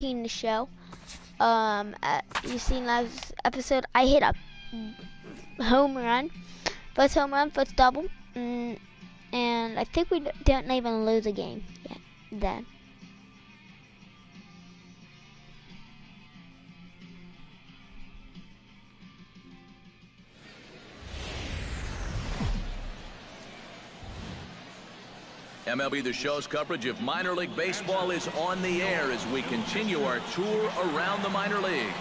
seen the show. You seen last episode, I hit a home run, first double, and I think we didn't even lose a game yet. Then. MLB The Show's coverage of minor league baseball is on the air as we continue our tour around the minor league.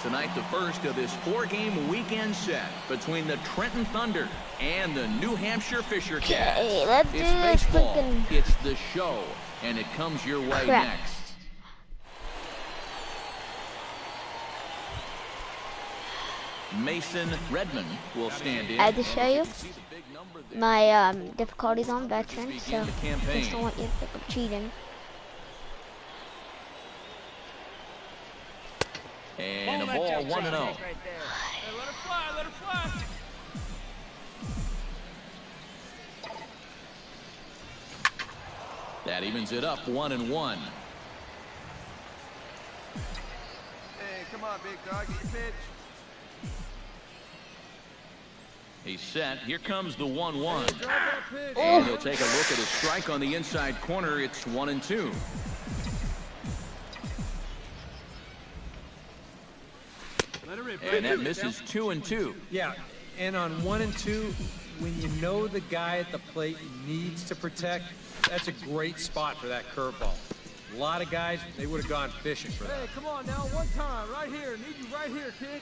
Tonight, the first of this 4-game weekend set between the Trenton Thunder and the New Hampshire Fisher Cats. Okay, let's do it's baseball, freaking... it's the show, and it comes your way next. Mason Redman will stand in. I had to show you my difficulties on veteran, so I just don't want you to think I'm cheating. And a ball 1-0. Hey, let her fly, let her fly. That evens it up 1-1. Hey, come on, big dog, get your pitch. He's set. Here comes the 1-1. Hey, and he'll take a look at a strike on the inside corner. It's 1-2. And that misses 2-2. Yeah, and on 1 and 2, when you know the guy at the plate needs to protect, that's a great spot for that curveball. A lot of guys, they would have gone fishing for that. Hey, come on now, one time, right here. Need you right here, kid.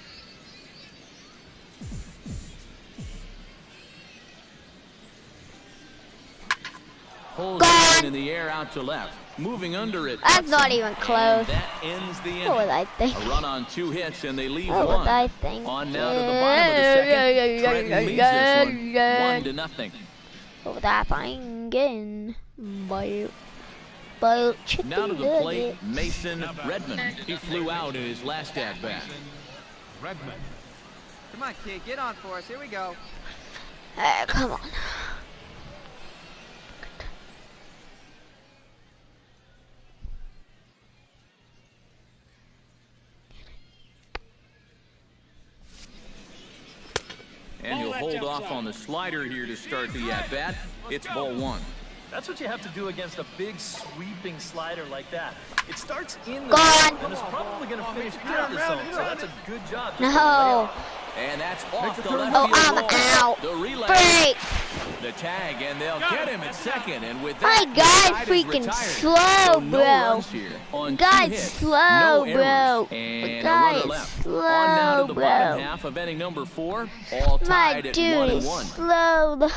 Pulls it in the air out to left. Moving under it. That's not even close. That ends the inning. What was I thinking? A run on 2 hits, and they leave What one. was I thinking? On now to the bottom of the second. Trenton leads this one 1-0. What was I thinking? Now to the plate, Mason Redman. He flew out in his last at-bat. Redman. Come on, kid, get on for us. Here we go. Come on. And he'll hold off on the slider here to start the at-bat. It's ball 1. That's what you have to do against a big sweeping slider like that. It starts in Go the on. zone and it's probably going to finish out of the zone, so that's a good job. No. And that's off the left Oh, field I'm wall. out. The relay. Break. The tag, and they'll get him at second. And with My that, guy's the side is freaking retired. slow, So no bro. runs here on 2 Guy's hits, slow, no errors, bro. And The a guy runner is left. slow, On now to the bro. bottom half of inning number 4. All My tied at dude is 1-1. slow, though.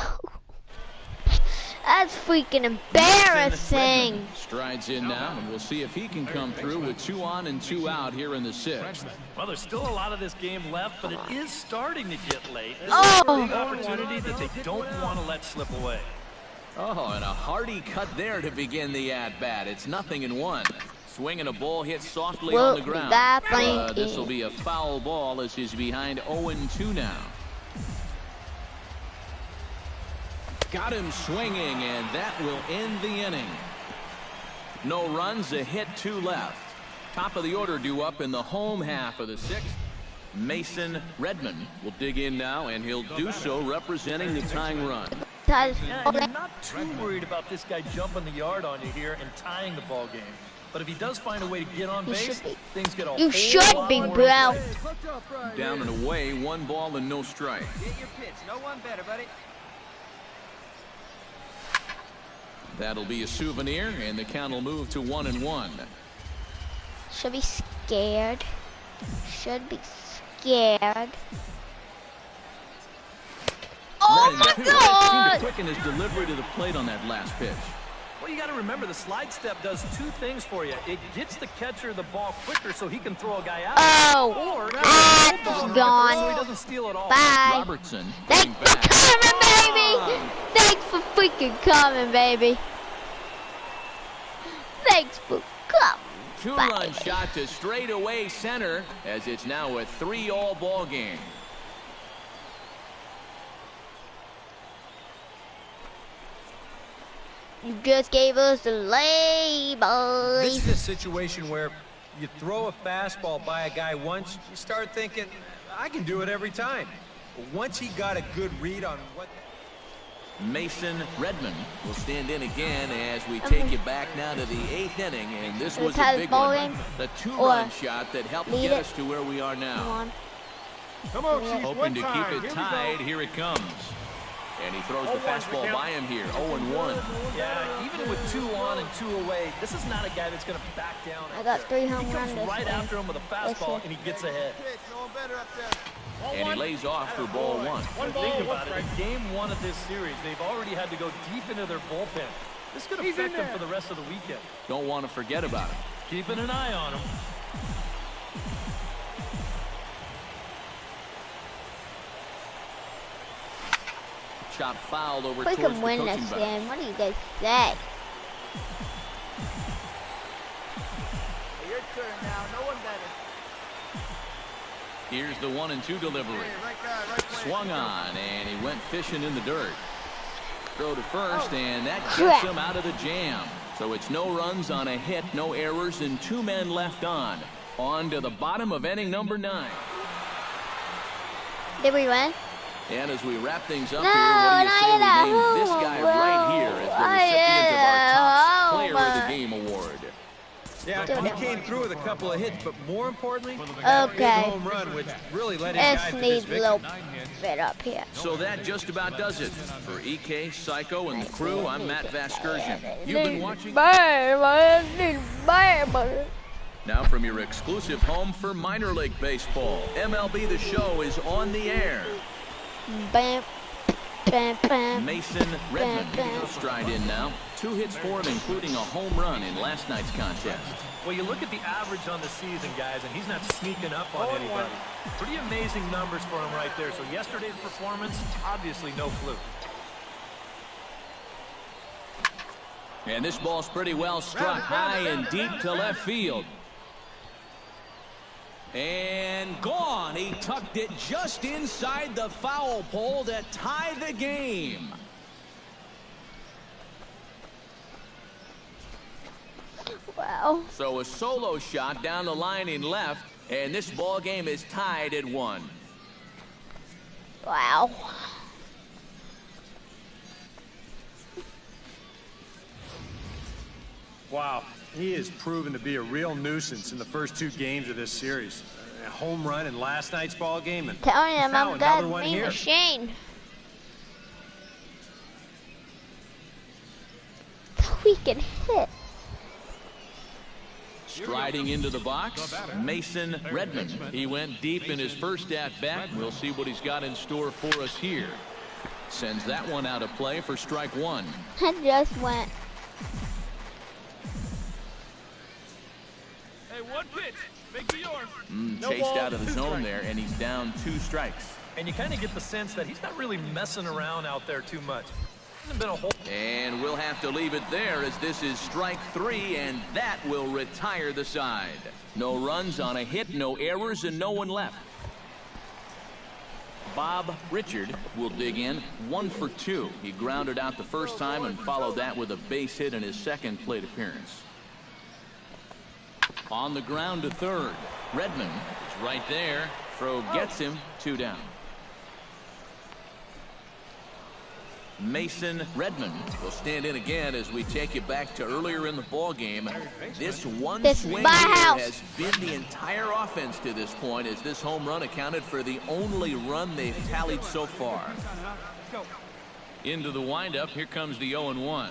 That's freaking embarrassing. Strides in now, and we'll see if he can come through with 2 on and 2 out here in the 6th. Well, there's still a lot of this game left, but it is starting to get late. This Oh. is a big opportunity that they don't want to let slip away. Oh, and a hearty cut there to begin the at-bat. It's 0-1. Swinging a ball hit softly Well, on the ground. This will be a foul ball as he's behind 0-2 now. Got him swinging, and that will end the inning. No runs, a hit, 2 left. Top of the order due up in the home half of the 6th. Mason Redman will dig in now, and he'll do so representing the tying run. Yeah, and you're not too worried about this guy jumping the yard on you here and tying the ball game. But if he does find a way to get on base, things get a whole You should lot be, more bro. interesting. Down and away, 1 ball and no strike. Get your pitch. No one better, buddy. That'll be a souvenir, and the count will move to 1-1. Should be scared. Should be scared. Oh my Seemed to God! quicken his delivery to the plate on that last pitch. Well, you got to remember the slide step does 2 things for you. It gets the catcher the ball quicker so he can throw a guy out. Oh, Or that's gone. so he doesn't steal it all. Bye. Robertson Thanks getting for back. coming, baby. Thanks for freaking coming, baby. Thanks for coming. 2-run shot to straightaway center as it's now a 3-all ball game. You just gave us the lay, boys. This is a situation where You throw a fastball by a guy once, you start thinking, I can do it every time. But once he got a good read on what... Mason Redmond will stand in again as we take you back now to the 8th inning, and this was a big one. The 2-run shot that helped get us to where we are now. Come on, Chiefs, hoping to keep it tied. Here it comes. And he throws the fastball by him here, 0-1. Yeah, even with 2 on and 2 away, this is not a guy that's going to back down. I got 3 home runs. He comes right after him with a fastball, and he gets ahead. And he lays off for ball 1. Think about it. In game 1 of this series, they've already had to go deep into their bullpen. This could affect them for the rest of the weekend. Don't want to forget about it. Keeping an eye on him. Shot fouled over We towards can the win coaching this box. game. What do you guys say? Your turn now. No one better. Here's the 1-2 delivery. Swung on, and he went fishing in the dirt. Throw to first, and that gets him out of the jam. So it's no runs on a hit, no errors, and 2 men left on. On to the bottom of inning number 9. Did we win? And as we wrap things up No, here, what do you say we not name this guy right here as the recipient of our top player of the game award? Yeah, he came through with a couple of hits, but more importantly, Okay. that big home run, which really let his This guy to needs this a little victory. bit up here. So that just about does it. For EK, Psycho, and the crew, I'm Matt Vasgersian. You've been watching... Now from your exclusive home for minor league baseball, MLB The Show is on the air. Bam, bam, bam. Mason Redmond will stride in now. 2 hits for him, including a home run in last night's contest. Well, you look at the average on the season, guys, and he's not sneaking up on anybody. Pretty amazing numbers for him right there. So yesterday's performance, obviously no fluke. And this ball's pretty well struck high and deep to left field. And gone. He tucked it just inside the foul pole to tie the game. Wow. So a solo shot down the line in left, and this ball game is tied at 1. Wow. Wow, he has proven to be a real nuisance in the first 2 games of this series. A home run in last night's ball game, and Telling him now I'm another good. one Me here. machine. We can hit. Striding into the box, Mason Redmond. He went deep in his first at-bat. We'll see what he's got in store for us here. Sends that one out of play for strike 1. I just went. Hey, 1 pitch. Make it yours. Chased out of the zone there, and he's down 2 strikes. And you kind of get the sense that he's not really messing around out there too much. Hasn't been a whole... And we'll have to leave it there as this is strike 3, and that will retire the side. No runs on a hit, no errors, and no one left. Bob Richard will dig in, 1 for 2. He grounded out the first time and followed that with a base hit in his second plate appearance. On the ground to third. Redmond is right there. Throw gets him, 2 down. Mason Redmond will stand in again as we take you back to earlier in the ball game. This one swing here has been the entire offense to this point, as this home run accounted for the only run they've tallied so far. Into the windup, here comes the 0-1.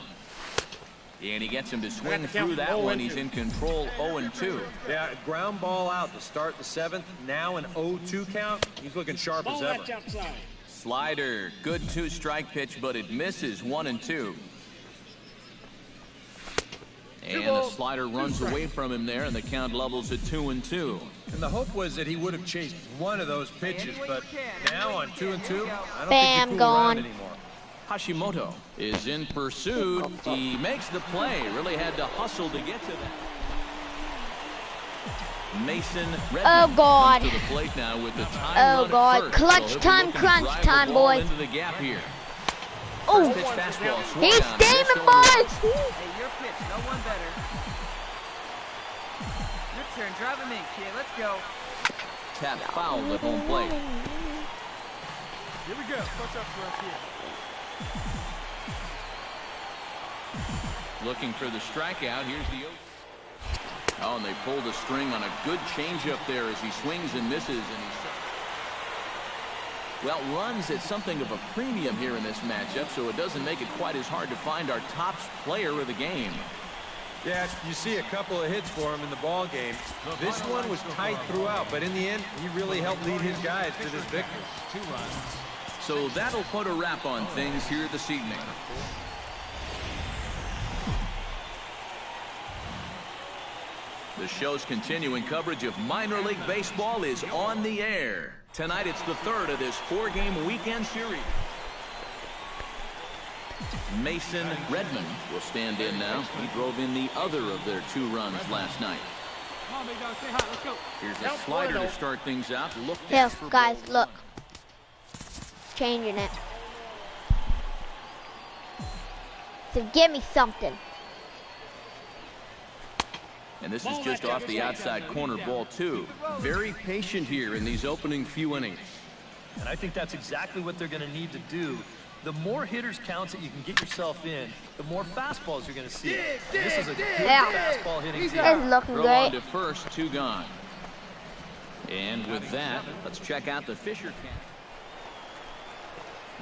And he gets him to swing through that one. He's in control, 0-2. Yeah, ground ball out to start the 7th. Now an 0-2 count. He's looking sharp as ever. Slider, good 2-strike pitch, but it misses, 1-2. And the slider runs away from him there, and the count levels at 2-2. And the hope was that he would have chased one of those pitches, but now on 2-2, I don't think Bam, you fool around gone. anymore. Hashimoto is in pursuit. He makes the play. Really had to hustle to get to that. Mason Redmond God. comes to the plate now with the time Oh, run at God. first. Clutch So he'll be time, looking to crunch drive the time, ball boys. into the gap here. Oh, Pitch fastball swung he's on, missed steaming, on the- boys. Hey, your pitch. No one better. Your turn. Driving me, kid. Let's go. Tap fouled at home plate. Here we go. Touch up for us here. Looking for the strikeout. Here's the 0. Oh, and they pulled a string on a good changeup there as he swings and misses. Well, runs at something of a premium here in this matchup, so it doesn't make it quite as hard to find our top player of the game. Yeah, you see a couple of hits for him in the ball game. This one was tight throughout, but in the end, he really helped lead his guys to this victory. 2 runs. So that'll put a wrap on things here this evening. The show's continuing coverage of minor league baseball is on the air. Tonight it's the third of this 4-game weekend series. Mason Redman will stand in now. He drove in the other of their 2 runs last night. Come on, big dog. Say hi. Let's go. Here's a slider to start things out. Look Here, guys, look. Changing it. So give me something. And this is just off the outside corner, ball 2. Very patient here in these opening few innings. And I think that's exactly what they're going to need to do. The more hitters counts that you can get yourself in, the more fastballs you're going to see. And this is a good fastball hitting team. It's looking Throw on great. to first, 2 gone. And with that, let's check out the Fisher camp.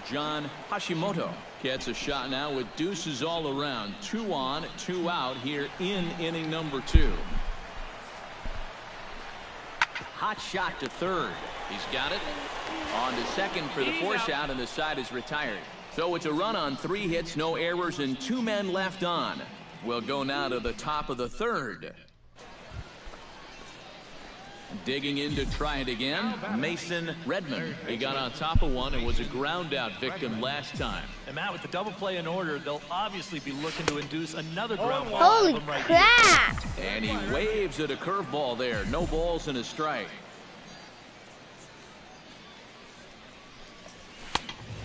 John Hashimoto gets a shot now with deuces all around. 2 on, 2 out here in inning number 2. Hot shot to third. He's got it. On to second for the force out, and the side is retired. So it's a run on 3 hits, no errors, and 2 men left on. We'll go now to the top of the third. Digging in to try it again, Mason Redman. He got on top of one and was a ground out victim last time. And Matt, with the double play in order, they'll obviously be looking to induce another ground ball. Holy right crap! And he waves at a curveball there. No balls and a strike.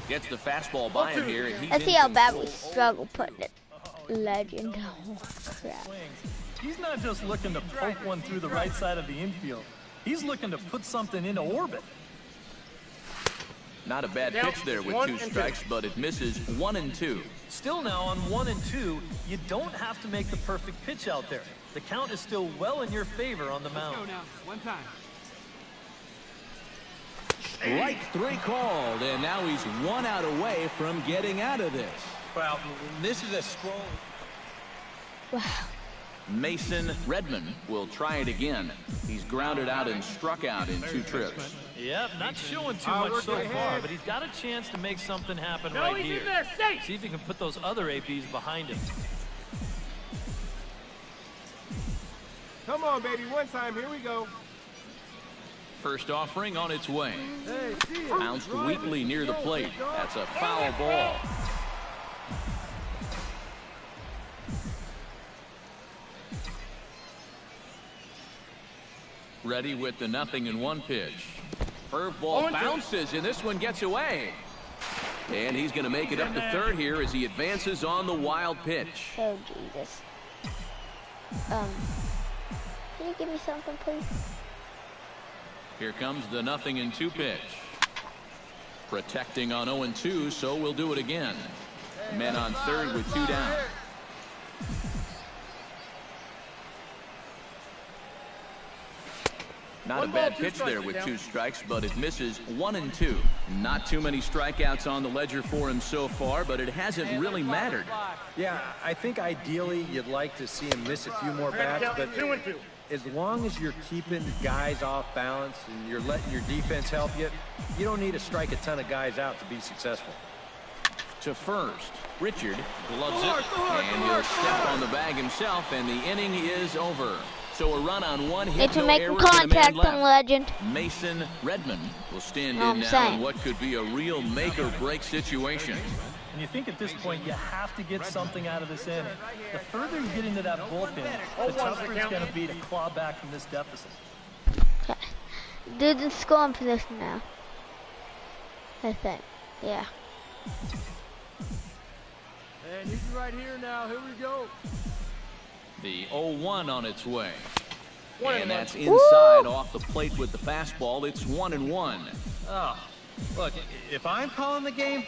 Gets the fastball by him here. And he's Let's see how bad we struggle putting it. Legend. Oh, crap. He's not just looking to poke one through the right side of the infield. He's looking to put something into orbit. Not a bad pitch there with 2 strikes, but it misses 1 and 2. Still now on 1 and 2, you don't have to make the perfect pitch out there. The count is still well in your favor on the mound. Go now. 1 time. Strike 3 called, and now he's 1 out away from getting out of this. Well, this is a scroll. Wow. Mason Redman will try it again. He's grounded out and struck out in 2 trips. Yep, not showing too much so far, but he's got a chance to make something happen right here. See if he can put those other ABs behind him. Come on, baby. 1 time. Here we go. First offering on its way. Bounced weakly near the plate. That's a foul ball. Ready with the 0-1 pitch. Curveball bounces, and this one gets away. And he's going to make it up to third here as he advances on the wild pitch. Oh, Jesus. Can you give me something, please? Here comes the 0-2 pitch. Protecting on 0-2, so we'll do it again. Men on third with 2 down. Not a bad pitch there with 2 strikes, but it misses 1 and 2. Not too many strikeouts on the ledger for him so far, but it hasn't really mattered. Yeah, I think ideally you'd like to see him miss a few more bats, but as long as you're keeping guys off balance and you're letting your defense help you, you don't need to strike a ton of guys out to be successful. To first, Richard gloves it, and he'll step on the bag himself, and the inning is over. So a run on 1 hit, It's no making errors, and a man contact left. on Legend. Mason Redman will stand No, in I'm now saying. in what could be a real make-or-break situation. And you think at this point you have to get something out of this inning. The further you get into that bullpen, the tougher it's going to be to claw back from this deficit. Okay. Dude's in scoring position now. I think. Yeah. And he's right here now. Here we go. The 0-1 on its way. And that's inside off the plate with the fastball. It's 1-1. Oh, look, if I'm calling the game,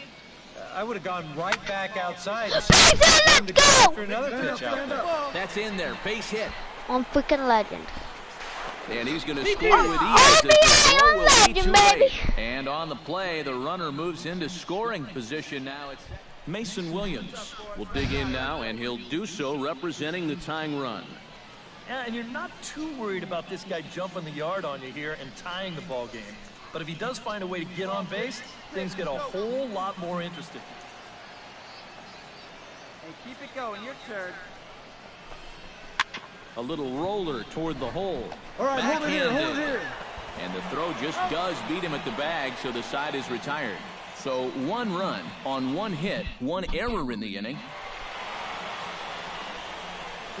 I would have gone right back outside and seen him to go after another pitch out there. That's in there. Base hit. I'm freaking legend. And he's going to score with ease as the throw will be too late. And on the play, the runner moves into scoring position now. It's Mason Williams will dig in now, and he'll do so representing the tying run. Yeah, and you're not too worried about this guy jumping the yard on you here and tying the ball game. But if he does find a way to get on base, things get a whole lot more interesting. Hey, keep it going. Your turn. A little roller toward the hole. All right, hold it here, Backhanded. hold it here. And the throw just does beat him at the bag, so the side is retired. So 1 run on 1 hit, 1 error in the inning.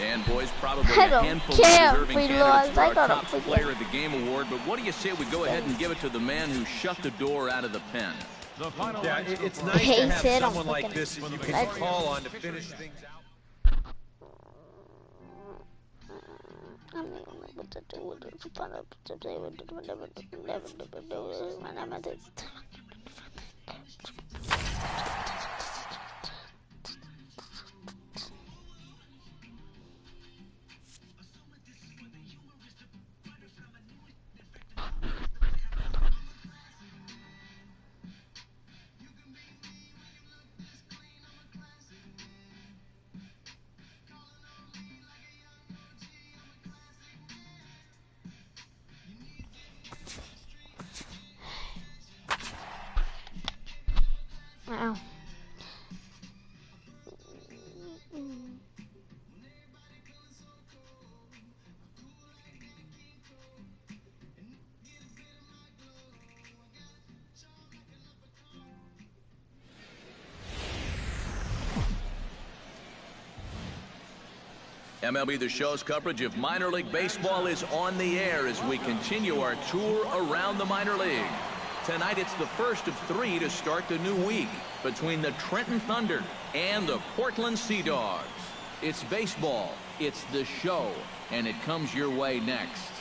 And boys, probably I a don't handful care of if deserving we candidates lose. for I our got top to player of the game award. But what do you say we go ahead and give it to the man who shut the door out of the pen? Yeah, it's nice to have Hated, I'm someone like freaking this that you can legend. call on to finish things out. I don't know what to do with this. Fun up to do with it. Whatever to do, never to do it. My name is. Wow. MLB The Show's coverage of minor league baseball is on the air as we continue our tour around the minor league. Tonight it's the first of 3 to start the new week between the Trenton Thunder and the Portland Sea Dogs. It's baseball, it's the show, and it comes your way next.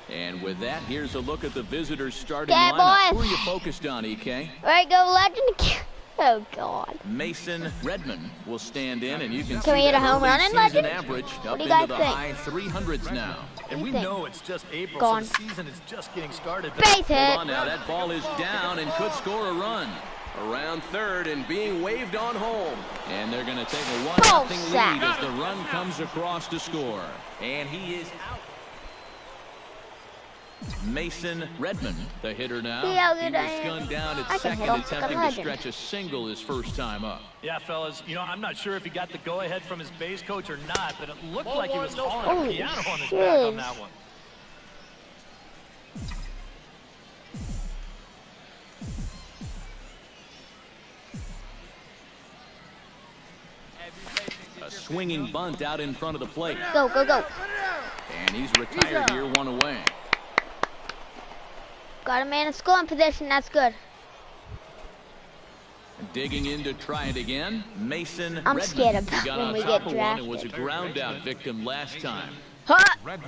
And with that, here's a look at the visitors' starting Okay, lineup. boys. Who are you focused on, EK? Right, go legend. Oh God. Mason Redmond will stand in, and you can Can see we hit that a home early run in season Legend? average up do you into guys the think? high 300s now. And we think? know it's just April, Gone. so the season is just getting started. Base Hold hit. on now, that ball is down and could score a run. Around third and being waved on home. And they're going to take a 1-0 lead as the run comes across to score. And he is out. Mason Redmond, the hitter now. See how He good was I am? gunned down I at can second, hit off attempting like a to legend. stretch a single his first time up. Yeah, fellas, you know, I'm not sure if he got the go-ahead from his base coach or not, but it looked like he was falling a Holy piano on his shit. back on that one. A swinging bunt out in front of the plate. Go, go, go. And he's retired here, 1 away. Got a man in scoring position. That's good. Digging in to try it again, Mason I'm Redmond. scared of He got when on we top get of one and was a drafted. ground out victim last time. Huh. Shot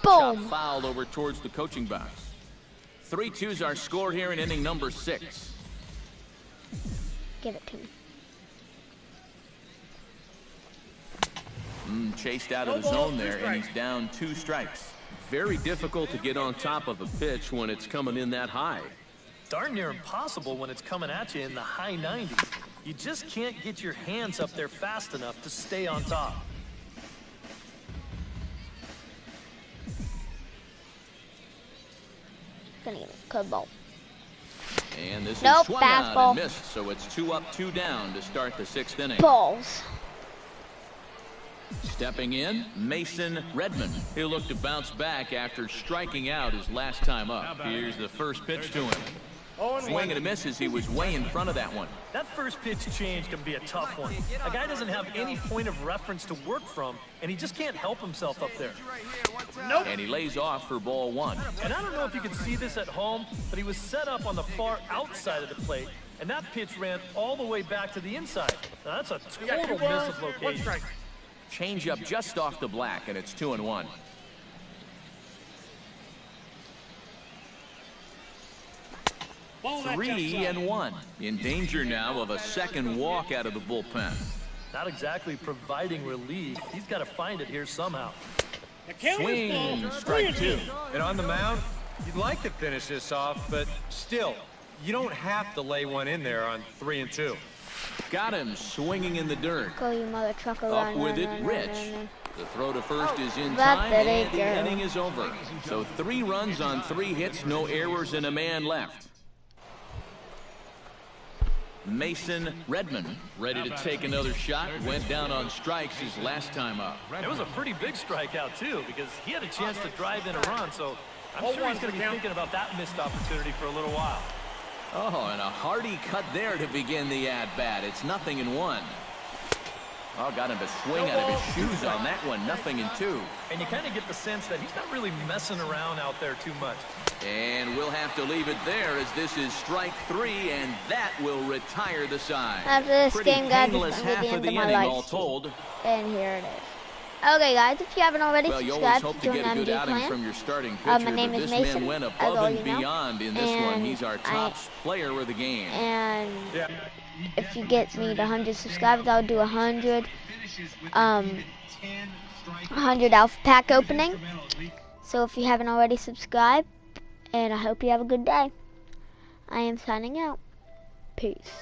Boom. fouled over towards the coaching box. 3-2's our score here in inning number 6. Give it to me. Chased out of the zone there, and he's down 2 strikes. Very difficult to get on top of a pitch when it's coming in that high. Darn near impossible when it's coming at you in the high 90s. You just can't get your hands up there fast enough to stay on top. Gonna give it a good ball. And this Nope, is swung out fastball. and missed, so it's 2 up, 2 down to start the 6th inning. Balls. Stepping in, Mason Redmond. He'll look to bounce back after striking out his last time up. Here's the first pitch to him. Swing and a miss as he was way in front of that one. That first pitch change can be a tough one. A guy doesn't have any point of reference to work from, and he just can't help himself up there. And he lays off for ball 1. And I don't know if you can see this at home, but he was set up on the far outside of the plate, And that pitch ran all the way back to the inside. Now, that's a total miss of location. Change up just off the black, and it's 2-1. Ball that 3-1. In danger now of a second walk out of the bullpen. Not exactly providing relief. He's got to find it here somehow. The count is Swing, ball. strike 2. And on the mound, you'd like to finish this off, but still, you don't have to lay one in there on 3-2. Got him swinging in the dirt. Go, you mother trucker. Up Run, with it, run, Rich. run, run. The throw to first is in Let time, that and the go. inning is over. So 3 runs on 3 hits, no errors, and a man left. Mason Redman ready to take another shot. Went down on strikes his last time up. It was a pretty big strikeout, too, because he had a chance to drive in a run, so I'm sure he's going to be thinking about that missed opportunity for a little while. Oh, and a hearty cut there to begin the at-bat. It's 0-1. Oh, got him to swing out of his shoes on that one. 0-2. And you kind of get the sense that he's not really messing around out there too much. And we'll have to leave it there as this is strike 3, and that will retire the side. After this Pretty game, guys, painless it's gonna be half the of end of the my inning, life. all told. And here it is. Okay, guys, if you haven't already, Well, you always subscribe hope to to get a good MG outing Clan. from your starting My pitcher, name but is this Mason, man went as above all and you know. beyond in this one. And He's our top player of the game. And if you get me to 100 subscribers, I'll do 100 alpha pack opening. So if you haven't already subscribed, and I hope you have a good day. I am signing out. Peace.